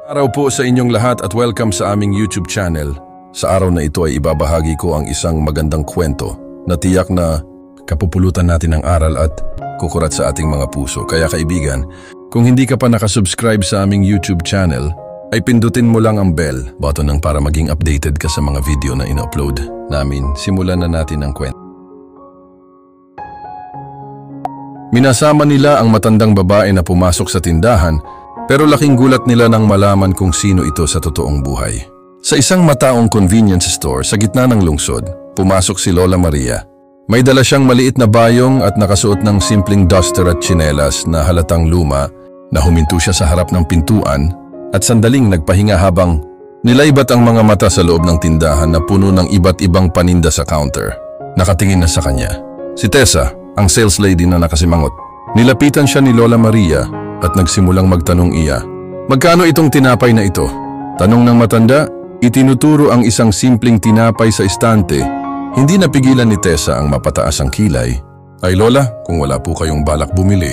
Araw po sa inyong lahat at welcome sa aming YouTube channel. Sa araw na ito ay ibabahagi ko ang isang magandang kwento na tiyak na kapupulutan natin ng aral at kukurat sa ating mga puso. Kaya kaibigan, kung hindi ka pa nakasubscribe sa aming YouTube channel, ay pindutin mo lang ang bell button para maging updated ka sa mga video na ina-upload namin. Simulan na natin ang kwento. Minasama nila ang matandang babae na pumasok sa tindahan, pero laking gulat nila nang malaman kung sino ito sa totoong buhay. Sa isang mataong convenience store sa gitna ng lungsod, pumasok si Lola Maria. May dala siyang maliit na bayong at nakasuot ng simpleng duster at tsinelas na halatang luma na huminto siya sa harap ng pintuan at sandaling nagpahinga habang nilaibat ang mga mata sa loob ng tindahan na puno ng iba't ibang paninda sa counter. Nakatingin na sa kanya si Tessa, ang sales lady na nakasimangot. Nilapitan siya ni Lola Maria at nagsimulang magtanong iya, "Magkano itong tinapay na ito?" Tanong ng matanda, itinuturo ang isang simpleng tinapay sa istante. Hindi napigilan ni Tessa ang mapataas ang kilay. "Ay Lola, kung wala po kayong balak bumili,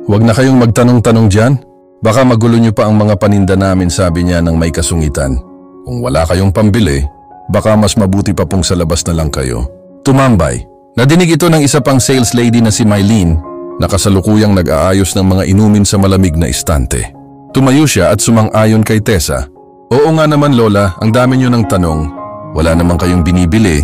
huwag na kayong magtanong-tanong dyan. Baka magulo niyo pa ang mga paninda namin," sabi niya ng may kasungitan. "Kung wala kayong pambili, baka mas mabuti pa pong sa labas na lang kayo." Tumambay. Nadinig ito ng isa pang sales lady na si Mylene, na kasalukuyang nag-aayos ng mga inumin sa malamig na istante. Tumayo siya at sumang-ayon kay Tessa. "Oo nga naman Lola, ang dami niyo ng tanong. Wala naman kayong binibili.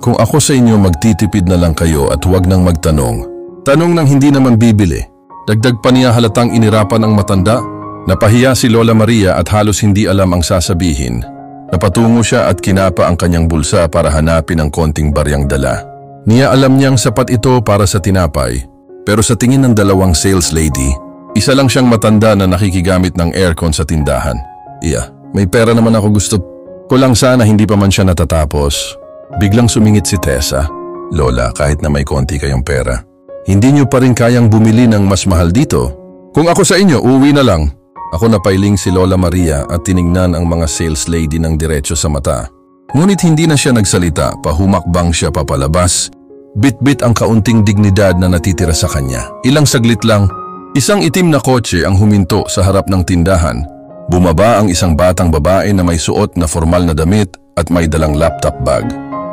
Kung ako sa inyo, magtitipid na lang kayo at huwag nang magtanong. Tanong nang hindi naman bibili." Dagdag pa niya halatang inirapan ang matanda. Napahiya si Lola Maria at halos hindi alam ang sasabihin. Napatungo siya at kinapa ang kanyang bulsa para hanapin ang konting baryang dala. Niya alam niyang sapat ito para sa tinapay. Pero sa tingin ng dalawang sales lady, isa lang siyang matanda na nakikigamit ng aircon sa tindahan. "Iya, may pera naman ako, gusto ko lang sana hindi pa man siya natatapos." Biglang sumingit si Tessa. "Lola, kahit na may konti kayong pera, hindi niyo pa rin kayang bumili ng mas mahal dito? Kung ako sa inyo, uuwi na lang." Ako napailing si Lola Maria at tiningnan ang mga sales lady ng diretso sa mata. Ngunit hindi na siya nagsalita, pahumakbang siya papalabas. Bit-bit ang kaunting dignidad na natitira sa kanya. Ilang saglit lang, isang itim na kotse ang huminto sa harap ng tindahan. Bumaba ang isang batang babae na may suot na formal na damit at may dalang laptop bag.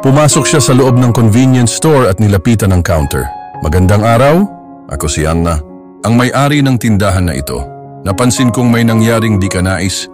Pumasok siya sa loob ng convenience store at nilapitan ng counter. "Magandang araw, ako si Anna, ang may-ari ng tindahan na ito. Napansin kong may nangyaring di ka nais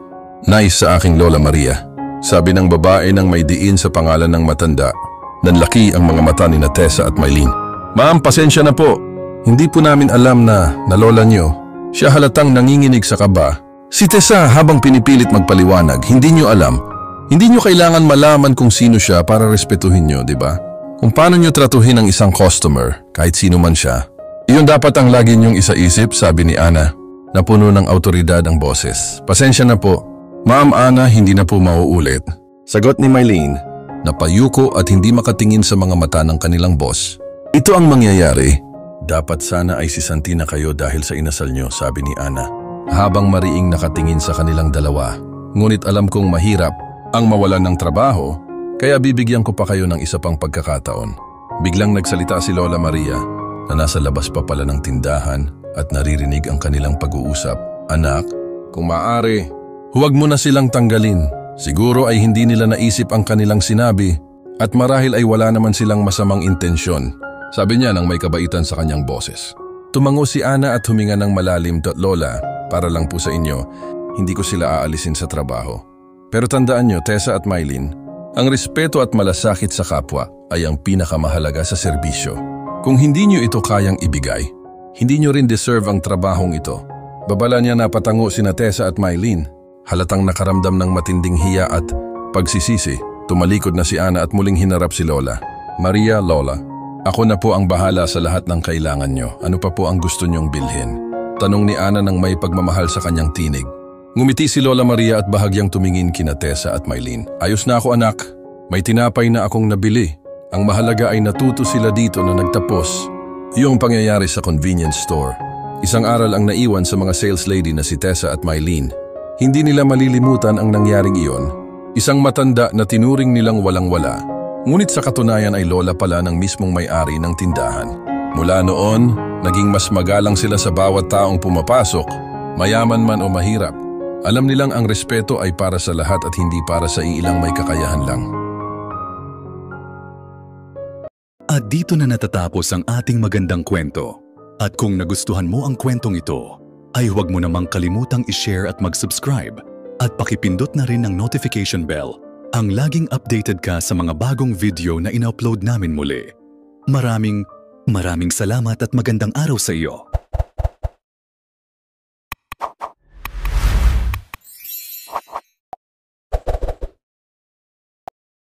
sa aking Lola Maria," sabi ng babae nang may diin sa pangalan ng matanda. Nanlaki ang mga mata ni Tessa at Mylene. "Ma'am, pasensya na po. Hindi po namin alam na lola niyo." Siya halatang nanginginig sa kaba. Si Tessa habang pinipilit magpaliwanag, "Hindi niyo alam. Hindi niyo kailangan malaman kung sino siya para respetuhin niyo, di ba? Kung paano niyo tratuhin ang isang customer, kahit sino man siya. Iyon dapat ang lagi niyong isaisip," sabi ni Anna, na puno ng autoridad ang boses. "Pasensya na po. Ma'am Anna, hindi na po mauulit," sagot ni Mylene. Napayuko at hindi makatingin sa mga mata ng kanilang boss. "Ito ang mangyayari. Dapat sana ay sisanti na kayo dahil sa inasal nyo," sabi ni Anna, habang mariing nakatingin sa kanilang dalawa. "Ngunit alam kong mahirap ang mawalan ng trabaho, kaya bibigyan ko pa kayo ng isa pang pagkakataon." Biglang nagsalita si Lola Maria na nasa labas pa pala ng tindahan at naririnig ang kanilang pag-uusap. "Anak, kung maaari, huwag mo na silang tanggalin. Siguro ay hindi nila naisip ang kanilang sinabi at marahil ay wala naman silang masamang intensyon," sabi niya nang may kabaitan sa kanyang boses. Tumango si Anna at huminga ng malalim. "Lola, para lang po sa inyo, hindi ko sila aalisin sa trabaho. Pero tandaan niyo, Tessa at Mylene, ang respeto at malasakit sa kapwa ay ang pinakamahalaga sa serbisyo. Kung hindi niyo ito kayang ibigay, hindi niyo rin deserve ang trabahong ito." Babala niya na patango sina Tessa at Mylene. Halatang nakaramdam ng matinding hiya at pagsisisi. Tumalikod na si Anna at muling hinarap si Lola. "Maria, Lola, ako na po ang bahala sa lahat ng kailangan nyo. Ano pa po ang gusto nyong bilhin?" Tanong ni Anna nang may pagmamahal sa kanyang tinig. Ngumiti si Lola Maria at bahagyang tumingin kina Tessa at Mylene. "Ayos na ako anak. May tinapay na akong nabili. Ang mahalaga ay natuto sila dito na nagtapos." Yung pangyayari sa convenience store. Isang aral ang naiwan sa mga sales lady na si Tessa at Mylene. Hindi nila malilimutan ang nangyaring iyon. Isang matanda na tinuring nilang walang-wala. Ngunit sa katunayan ay lola pala ng mismong may-ari ng tindahan. Mula noon, naging mas magalang sila sa bawat taong pumapasok, mayaman man o mahirap. Alam nilang ang respeto ay para sa lahat at hindi para sa iilang may kakayahan lang. At dito na natatapos ang ating magandang kwento. At kung nagustuhan mo ang kwentong ito, ay huwag mo namang kalimutang i-share at mag-subscribe at pakipindot na rin ang notification bell ang laging updated ka sa mga bagong video na in-upload namin muli. Maraming salamat at magandang araw sa iyo.